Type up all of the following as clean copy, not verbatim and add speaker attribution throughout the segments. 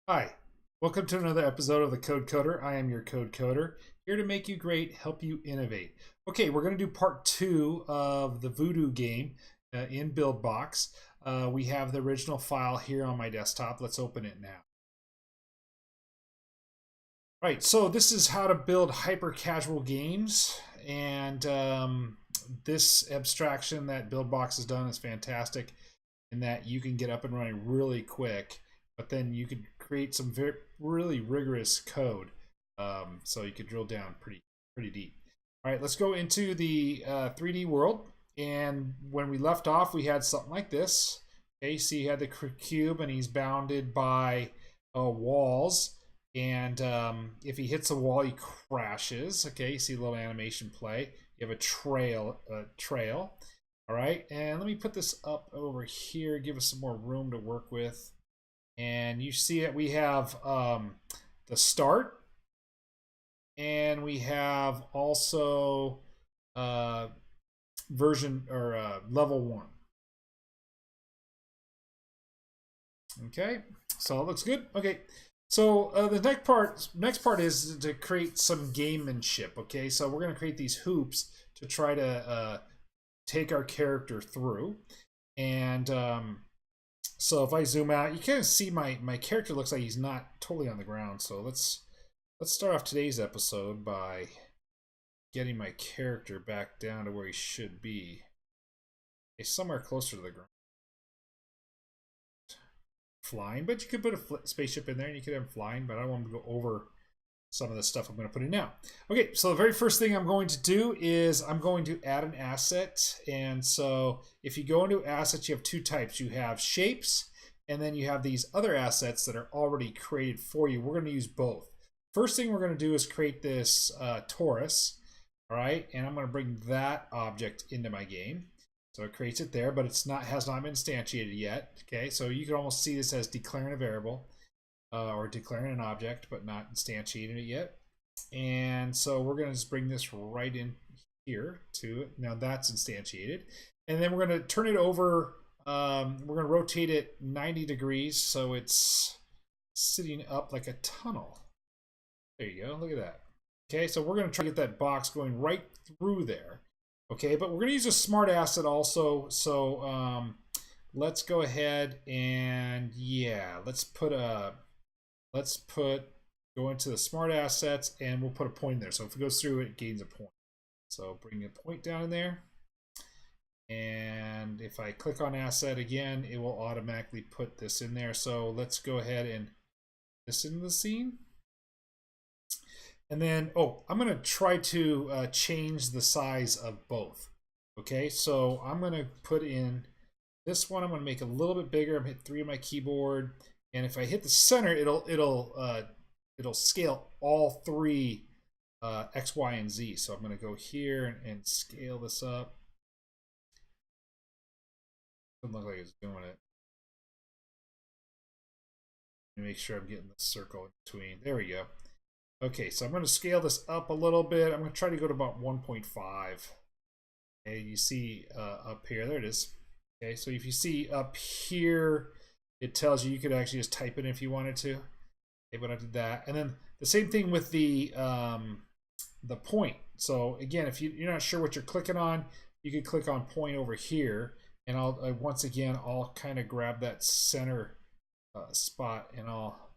Speaker 1: Hi, welcome to another episode of the Code Coder. I am your Code Coder, here to make you great, help you innovate. Okay, we're going to do part 2 of the Voodoo game in BuildBox. We have the original file here on my desktop. Let's open it now. Right, so this is how to build hyper-casual games, and this abstraction that BuildBox has done is fantastic in that you can get up and running really quick, but then you can create some really rigorous code, so you could drill down pretty deep. All right, let's go into the 3D world, and when we left off, we had something like this. Okay, see, he had the cube, and he's bounded by walls. And if he hits a wall, he crashes. Okay, you see a little animation play. You have a trail. All right, and let me put this up over here, give us some more room to work with. And you see that we have the start, and we have also version or level 1. Okay, so it looks good. Okay. So the next part is to create some gamemanship. Okay, so we're going to create these hoops to try to take our character through. And so if I zoom out, you kind of see my character looks like he's not totally on the ground. So let's start off today's episode by getting my character back down to where he should be. Okay, somewhere closer to the ground. Flying, but you could put a spaceship in there and you could have him flying, but I don't want to go over some of the stuff I'm going to put in now. Okay, so the very first thing I'm going to do is I'm going to add an asset. And so if you go into assets, you have 2 types. You have shapes, and then you have these other assets that are already created for you. We're going to use both. First thing we're going to do is create this Torus, all right? And I'm going to bring that object into my game. So it creates it there, but has not been instantiated yet. Okay, so you can almost see this as declaring a variable or declaring an object, but not instantiating it yet. And so we're going to just bring this right in here to it. Now that's instantiated. And then we're going to turn it over. We're going to rotate it 90 degrees so it's sitting up like a tunnel. There you go. Look at that. Okay, so we're going to try to get that box going right through there. Okay, but we're going to use a smart asset also. So let's go ahead and go into the smart assets, and we'll put a point in there. So if it goes through, it gains a point. So bring a point down in there. And if I click on asset again, it will automatically put this in there. So let's go ahead and this into the scene. And then, I'm going to try to change the size of both. Okay, so I'm going to put in this one. I'm going to make it a little bit bigger. I'm hit 3 on my keyboard, and if I hit the center, it'll scale all 3 X, Y, and Z. So I'm going to go here and scale this up. Doesn't look like it's doing it. Let me make sure I'm getting the circle in between. There we go. Okay, so I'm going to scale this up a little bit. I'm going to try to go to about 1.5. Okay, you see up here, there it is. Okay, so if you see up here, it tells you could actually just type it if you wanted to. Okay, but I did that. And then the same thing with the point. So again, if you're not sure what you're clicking on, you can click on point over here. And I'll kind of grab that center spot, and I'll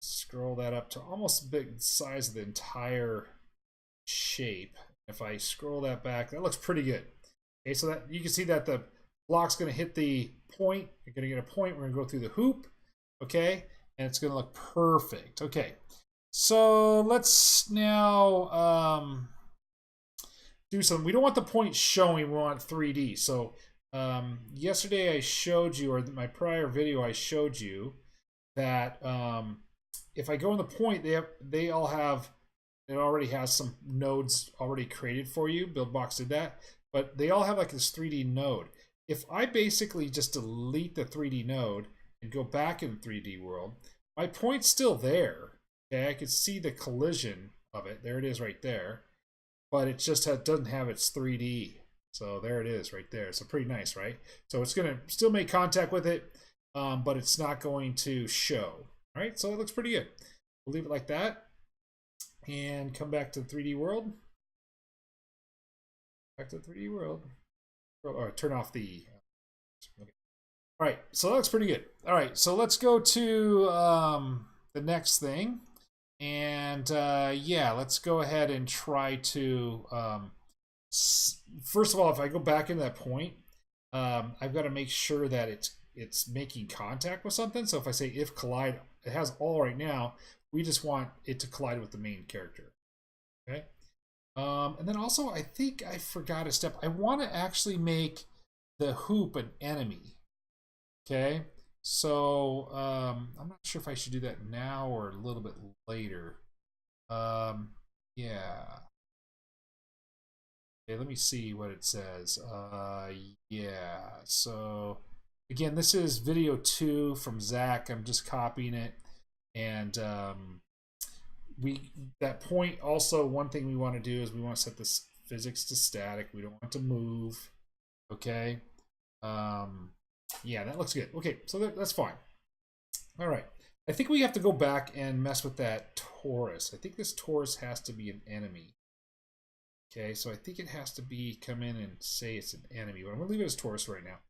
Speaker 1: scroll that up to almost the size of the entire shape. If I scroll that back, that looks pretty good. Okay, so that you can see that the block's going to hit the point. You're going to get a point. We're going to go through the hoop. Okay, and it's going to look perfect. Okay, so let's now do something. We don't want the point showing. We want 3D. So yesterday I showed you, or my prior video I showed you that if I go in the point, it already has some nodes already created for you. BuildBox did that, but they all have like this 3D node. If I basically just delete the 3D node and go back in 3D world, my point's still there. Okay, I can see the collision of it. There it is right there. but it just doesn't have its 3D. So there it is right there. So pretty nice, right? So it's going to still make contact with it, but it's not going to show. All right, so it looks pretty good. We'll leave it like that and come back to the 3D world. Back to the 3D world. Or turn off the... Okay. All right, so that looks pretty good. All right, so let's go to the next thing. And yeah, let's go ahead and try to... first of all, if I go back into that point, I've got to make sure that it's making contact with something. So if I say if collide, it has all right now. We just want it to collide with the main character. Okay. And then also, I think I forgot a step. I want to actually make the hoop an enemy. Okay. So I'm not sure if I should do that now or a little bit later. Yeah. Okay, let me see what it says. Yeah. So again, this is video 2 from Zach. I'm just copying it, and that point also, one thing we want to do is we want to set this physics to static. We don't want to move. Okay. Yeah, that looks good. Okay, so that's fine. All right. I think we have to go back and mess with that Torus. I think this Torus has to be an enemy. Okay, so I think it has to come in and say it's an enemy, but I'm gonna leave it as Torus right now.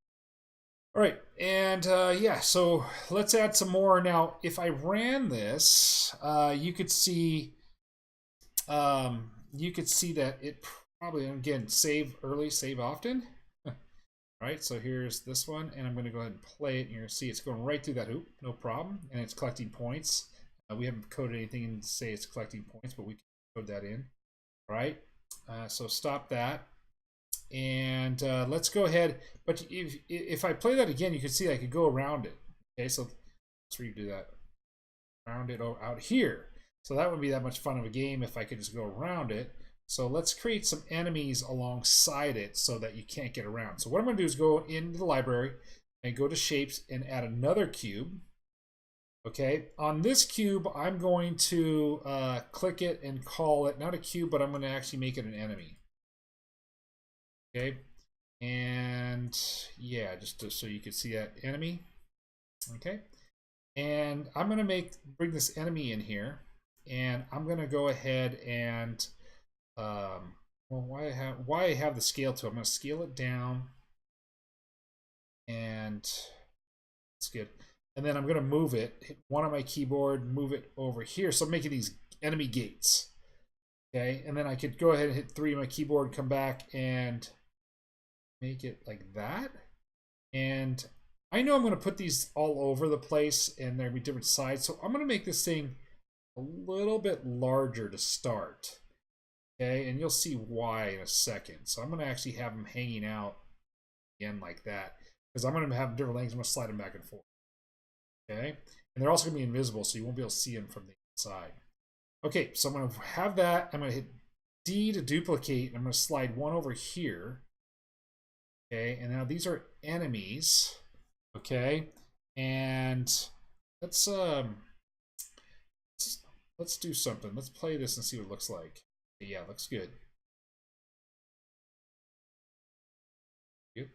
Speaker 1: All right, and yeah, so let's add some more. Now, if I ran this, you could see that it probably, again, save early, save often. All right, so here's this one, and I'm going to go ahead and play it, and you're going to see it's going right through that hoop, no problem, and it's collecting points. We haven't coded anything to say it's collecting points, but we can code that in. All right, so stop that, and let's go ahead. But if I play that again, you can see I could go around it. Okay, so let's redo that. Round it out here. So that wouldn't be that much fun of a game if I could just go around it. So let's create some enemies alongside it so that you can't get around. So what I'm going to do is go into the library and go to shapes and add another cube. Okay, on this cube, I'm going to click it and call it not a cube, but I'm going to actually make it an enemy. Okay, and yeah, just so you can see that enemy. Okay, and I'm going to bring this enemy in here, and I'm going to go ahead and well, why I have the scale to, I'm going to scale it down, and that's good. And then I'm going to move it, hit one on my keyboard, move it over here. So I'm making these enemy gates. Okay, and then I could go ahead and hit 3 on my keyboard, come back and make it like that. And I know I'm going to put these all over the place, and there'll be different sides. So I'm going to make this thing a little bit larger to start. Okay, and you'll see why in a second. So I'm going to actually have them hanging out again like that, because I'm going to have different lengths. I'm going to slide them back and forth. Okay, and they're also going to be invisible, so you won't be able to see them from the inside. Okay, so I'm going to have that. I'm going to hit D to duplicate, and I'm going to slide one over here. Okay, and now these are enemies. Okay, and let's do something. Let's play this and see what it looks like. Yeah, looks good. Good.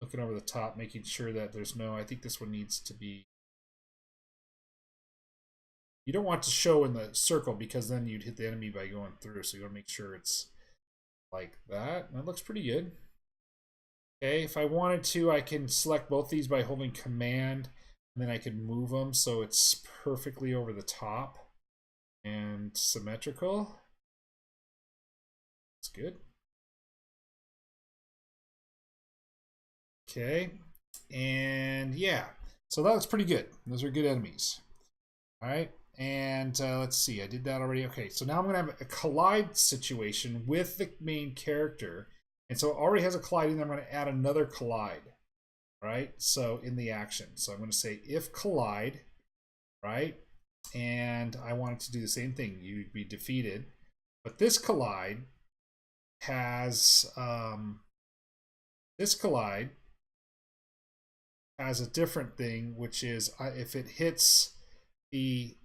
Speaker 1: Looking over the top, making sure that there's no, I think this one needs to be, you don't want to show in the circle because then you'd hit the enemy by going through. So you want to make sure it's like that. That looks pretty good. Okay, if I wanted to, I can select both these by holding Command, and then I can move them so it's perfectly over the top and symmetrical. That's good. Okay, and yeah, so that looks pretty good. Those are good enemies. All right, and let's see, I did that already. Okay, so now I'm gonna have a collide situation with the main character, and so it already has a collide, and I'm gonna add another collide. Right, so in the action, so I'm gonna say if collide, right, and I want it to do the same thing. You'd be defeated, but this collide has a different thing, which is if it hits the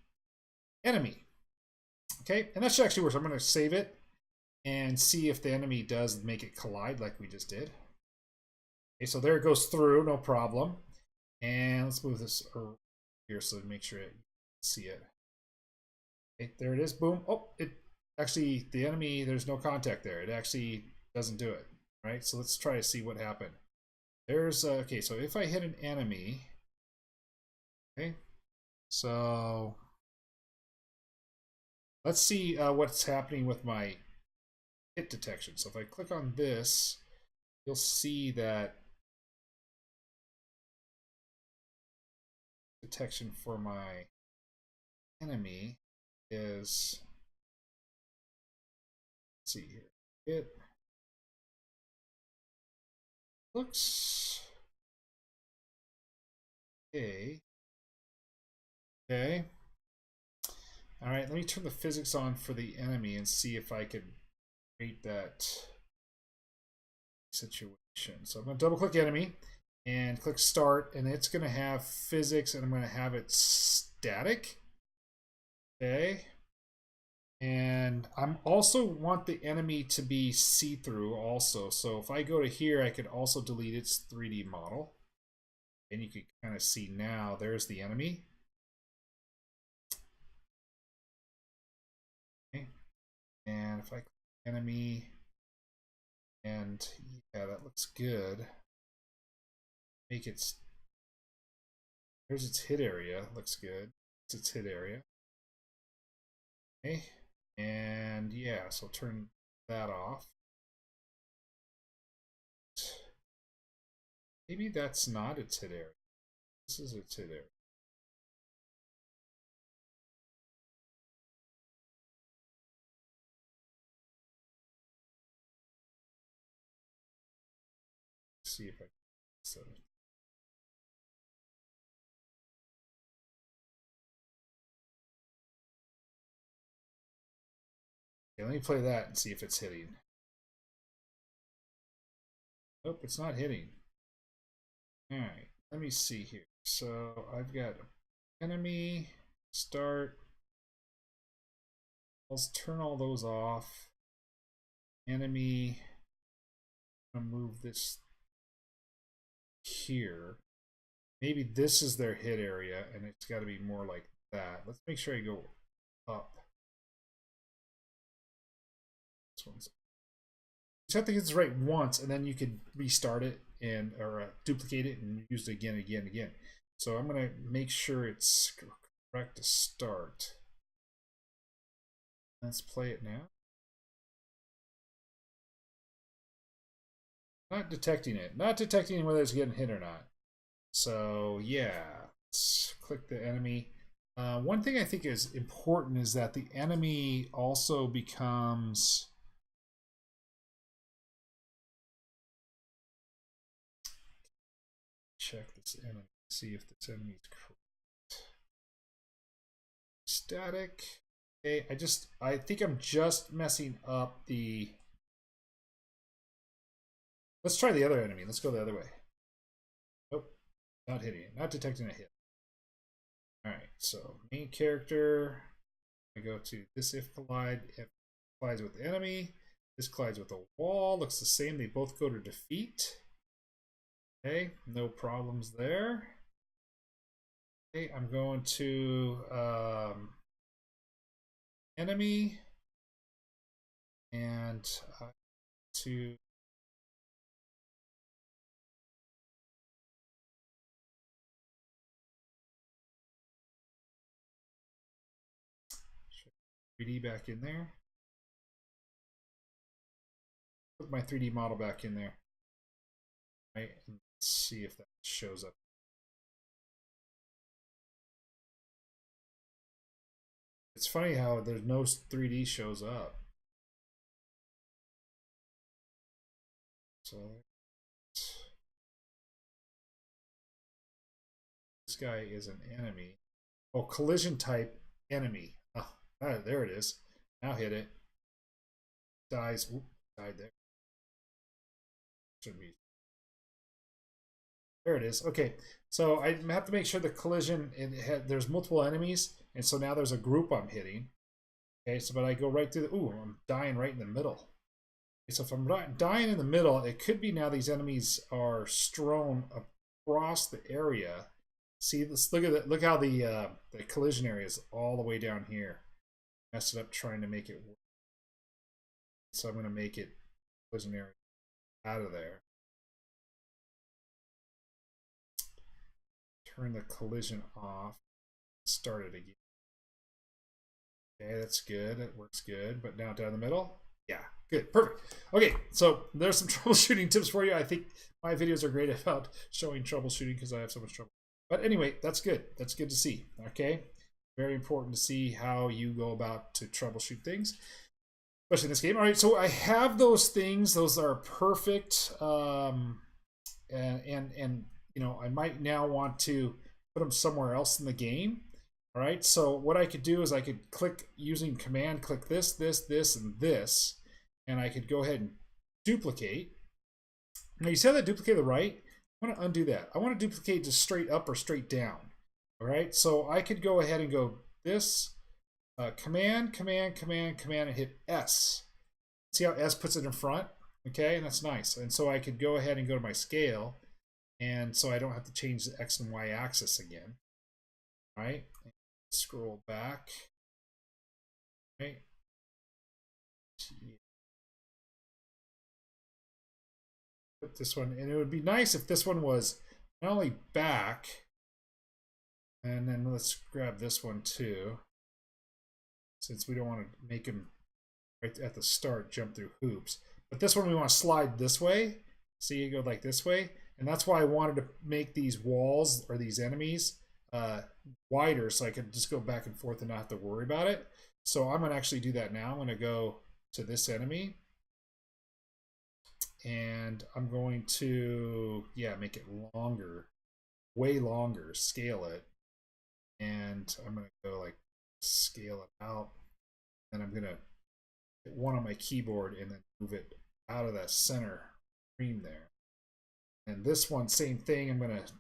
Speaker 1: enemy. Okay, and that should actually work. So I'm going to save it and see if the enemy does make it collide like we just did. Okay, so there it goes through, no problem. And let's move this here so to make sure you see it. Okay, there it is, boom. Oh, it actually, the enemy, there's no contact there. It actually doesn't do it, right? So let's try to see what happened. There's, okay, so if I hit an enemy, okay, so let's see what's happening with my hit detection. So if I click on this, you'll see that detection for my enemy is, let's see here, it looks okay. Okay. All right, let me turn the physics on for the enemy and see if I can create that situation. So I'm going to double click enemy and click start, and it's going to have physics, and I'm going to have it static. Okay. And I'm also want the enemy to be see-through also. So if I go to here, I could also delete its 3D model. And you can kind of see now, there's the enemy. Okay. And if I click enemy, and yeah, that looks good. Make it, there's its hit area, looks good. It's its hit area. Okay. And yeah, so turn that off. Maybe that's not its hit area. This is its hit area. Let's see if I can set it. Okay, let me play that and see if it's hitting. Nope, it's not hitting. Alright, let me see here. So I've got enemy, start. Let's turn all those off. Enemy. I'm gonna move this here. Maybe this is their hit area and it's got to be more like that. Let's make sure I go up. This one's. You have to get this right once, and then you can restart it and or duplicate it and use it again, again, again. So I'm gonna make sure it's correct to start. Let's play it now. Not detecting it. Not detecting whether it's getting hit or not. So yeah, let's click the enemy. One thing I think is important is that the enemy also becomes. Check this enemy. See if this enemy is correct. Static. Okay, I think I'm just messing up the. Let's try the other enemy. Let's go the other way. Nope, not hitting it. Not detecting a hit. All right, so main character. I go to this if collide. If collides with enemy. This collides with a wall. Looks the same. They both go to defeat. Okay, no problems there. Okay, I'm going to enemy and to Check 3D back in there. Put my 3D model back in there. Right, and let's see if that shows up. It's funny how there's no 3D shows up. So this guy is an enemy. Oh, collision type enemy. Oh, there it is. Now hit it. Dies. Oop, died there. Should be. There it is. Okay, so I have to make sure the collision. There's multiple enemies, and so now there's a group I'm hitting. Okay, so but I go right through the, ooh, I'm dying right in the middle. Okay, so if I'm dying in the middle, it could be now these enemies are strewn across the area. See this, look at that, look how the collision area is all the way down here. Messed it up trying to make it work. So I'm gonna make it collision area out of there. Turn the collision off. Start it again. Okay, that's good. It works good. But now down the middle. Yeah, good. Perfect. Okay, so there's some troubleshooting tips for you. I think my videos are great about showing troubleshooting because I have so much trouble. But anyway, that's good. That's good to see. Okay, very important to see how you go about to troubleshoot things, especially in this game. All right, so I have those things. Those are perfect. And you know, I might now want to put them somewhere else in the game. All right, so what I could do is I could click using command, click this, this, and this, and I could go ahead and duplicate. Now you see how that duplicate to the right? I want to undo that. I want to duplicate just straight up or straight down. All right, so I could go ahead and go this, command, command, command, command, and hit S. See how S puts it in front? Okay, and that's nice. And so I could go ahead and go to my scale, and so I don't have to change the X and Y axis again. All right, scroll back. Right. Put this one, and it would be nice if this one was not only back, and then let's grab this one too, since we don't want to make him right at the start jump through hoops. But this one we want to slide this way. See, you go like this way, and that's why I wanted to make these walls or these enemies wider, so I could just go back and forth and not have to worry about it. So I'm gonna actually do that now. I'm gonna go to this enemy, and I'm going to, yeah, make it longer, way longer, scale it, and I'm gonna go like scale it out, and I'm gonna hit one on my keyboard and then move it out of that center frame there. And this one, same thing. I'm gonna hit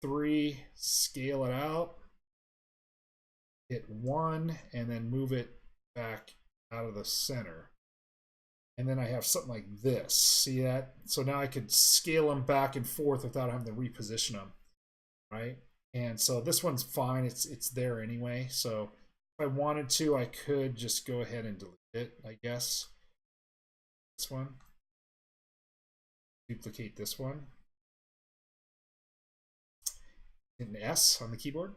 Speaker 1: 3, scale it out, hit 1, and then move it back out of the center. And then I have something like this. See that? So now I could scale them back and forth without having to reposition them, right? And so this one's fine. It's there anyway. So if I wanted to, I could just go ahead and delete it, I guess. This one. Duplicate this one. Hit an S on the keyboard.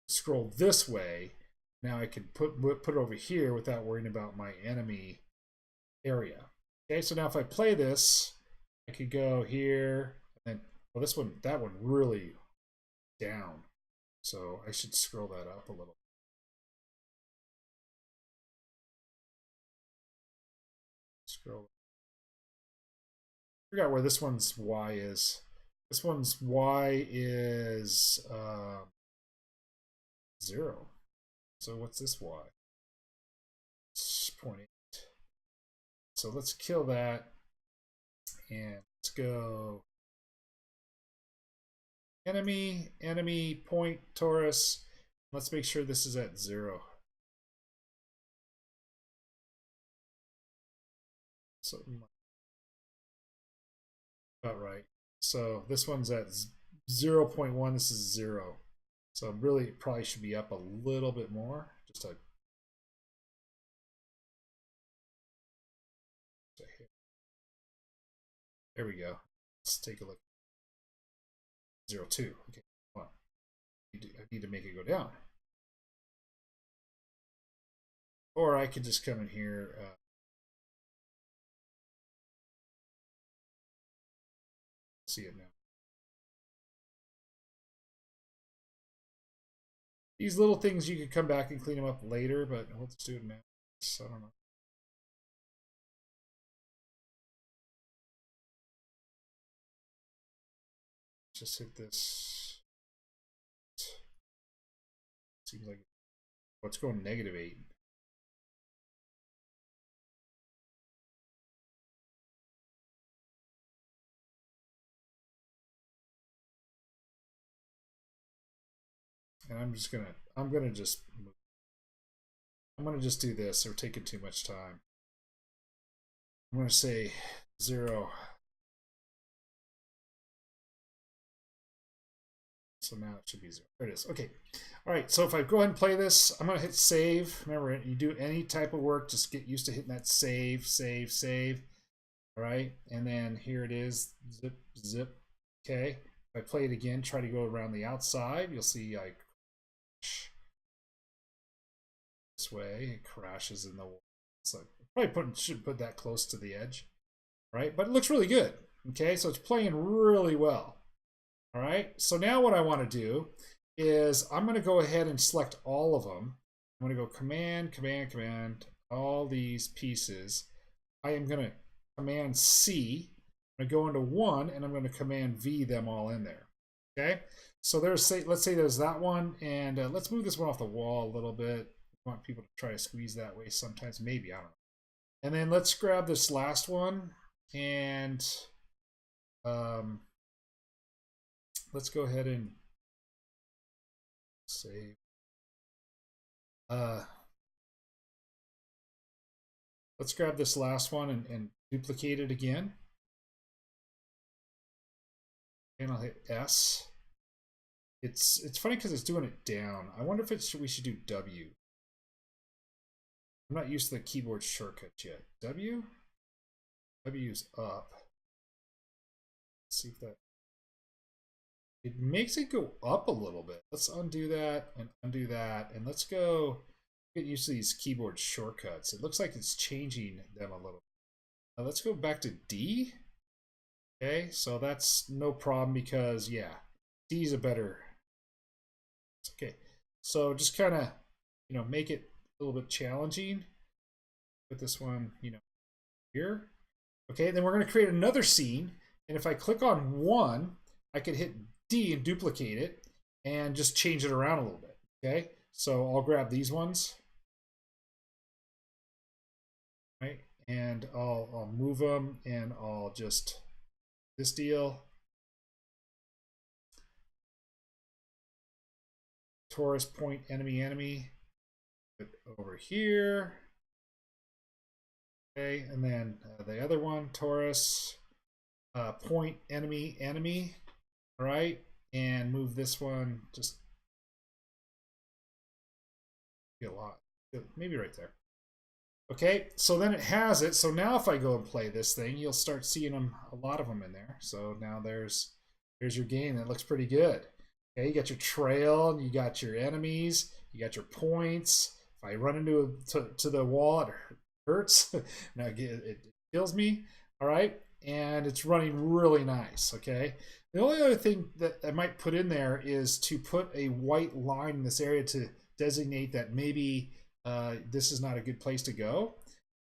Speaker 1: Scroll this way. Now I could put it over here without worrying about my enemy area. Okay, so now if I play this, I could go here, and then, well, this one, that one really down. So I should scroll that up a little. Scroll. I forgot where this one's Y is. This one's Y is 0. So what's this Y? It's 0.8. So let's kill that, and let's go enemy point Torus. Let's make sure this is at 0. So about right. So this one's at 0.1. This is 0. So really probably should be up a little bit more. Just a there we go. Let's take a look. 0.2. Okay, come on. I need to make it go down. Or I could just come in here. See it now. These little things you could come back and clean them up later, but let's do it now. I don't know. Just hit this. Seems like what's going -8. And I'm gonna just move. I'm going to just do this. We're taking too much time. I'm going to say 0. So now it should be 0. There it is. Okay. All right. So if I go ahead and play this, I'm going to hit save. Remember, you do any type of work, just get used to hitting that save, save, save. All right. And then here it is. Zip, zip. Okay. If I play it again, try to go around the outside, you'll see I crash this way. It crashes in the wall. So probably should put that close to the edge. All right. But it looks really good. Okay. So it's playing really well. All right, so now what I want to do is I'm going to go ahead and select all of them. I'm going to go Command, Command, Command, all these pieces. I am going to Command C. I'm going to go into 1, and I'm going to Command V them all in there. Okay, so there's, let's say there's that one, and let's move this one off the wall a little bit. I want people to try to squeeze that way sometimes, maybe, I don't know. And then let's grab this last one, and let's go ahead and save. Let's grab this last one and duplicate it again. And I'll hit S. It's funny because it's doing it down. I wonder if we should do W. I'm not used to the keyboard shortcut yet. W? W's up. Let's see if that... It makes it go up a little bit. Let's undo that and undo that. And let's go get used to these keyboard shortcuts. It looks like it's changing them a little. Now let's go back to D. Okay, so that's no problem because, yeah, D is a better. Okay, so just kind of, make it a little bit challenging. Put this one, here. Okay, then we're going to create another scene. And if I click on 1, I could hit D and duplicate it and just change it around a little bit. Okay, so I'll grab these ones, right, and I'll move them, and I'll just this deal. Torus point enemy. Put over here. Okay, and then the other one, Torus point enemy. All right, and move this one just a lot, maybe right there. Okay, so then it has it. So now if I go and play this thing, you'll start seeing a lot of them in there. So now there's your game. That looks pretty good. Okay, you got your trail, you got your enemies, you got your points. If I run into to the wall, it hurts. Now it kills me. All right, and it's running really nice. Okay. The only other thing that I might put in there is to put a white line in this area to designate that maybe this is not a good place to go.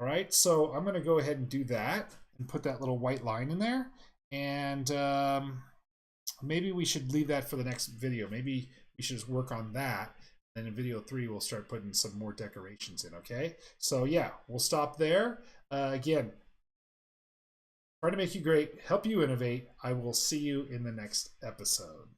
Speaker 1: All right, so I'm going to go ahead and do that and put that little white line in there. And maybe we should leave that for the next video. Maybe we should just work on that. And in video 3, we'll start putting some more decorations in, okay? So yeah, we'll stop there. Again, trying to make you great, help you innovate. I will see you in the next episode.